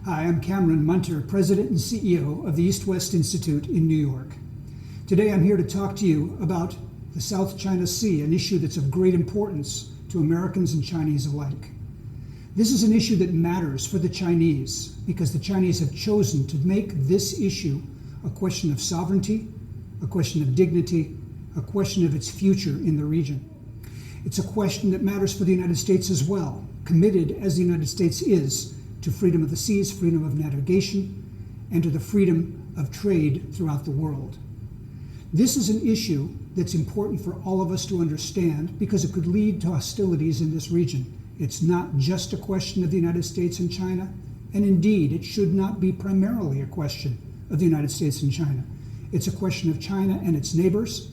Hi, I'm Cameron Munter, President and CEO of the EastWest Institute in New York. Today I'm here to talk to you about the South China Sea, an issue that's of great importance to Americans and Chinese alike. This is an issue that matters for the Chinese because the Chinese have chosen to make this issue a question of sovereignty, a question of dignity, a question of its future in the region. It's a question that matters for the United States as well, committed as the United States is to freedom of the seas, freedom of navigation, and to the freedom of trade throughout the world. This is an issue that's important for all of us to understand because it could lead to hostilities in this region. It's not just a question of the United States and China, and indeed, it should not be primarily a question of the United States and China. It's a question of China and its neighbors,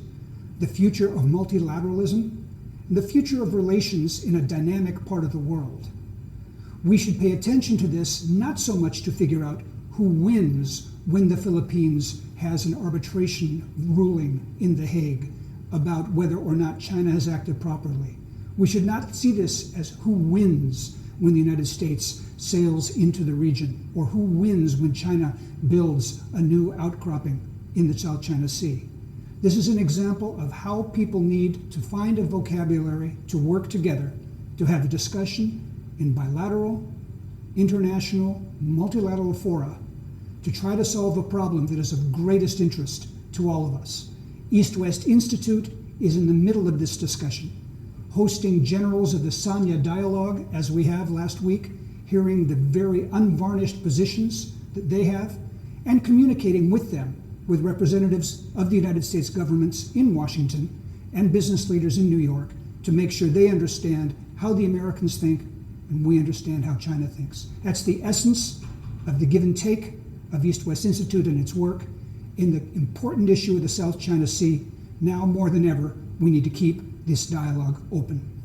the future of multilateralism, and the future of relations in a dynamic part of the world. We should pay attention to this not so much to figure out who wins when the Philippines has an arbitration ruling in The Hague about whether or not China has acted properly. We should not see this as who wins when the United States sails into the region, or who wins when China builds a new outcropping in the South China Sea. This is an example of how people need to find a vocabulary to work together, to have a discussion in bilateral, international, multilateral fora to try to solve a problem that is of greatest interest to all of us. EastWest Institute is in the middle of this discussion, hosting generals of the Sanya Dialogue, as we have last week, hearing the very unvarnished positions that they have, and communicating with them, with representatives of the United States governments in Washington and business leaders in New York, to make sure they understand how the Americans think and we understand how China thinks. That's the essence of the give and take of EastWest Institute and its work in the important issue of the South China Sea. Now more than ever, we need to keep this dialogue open.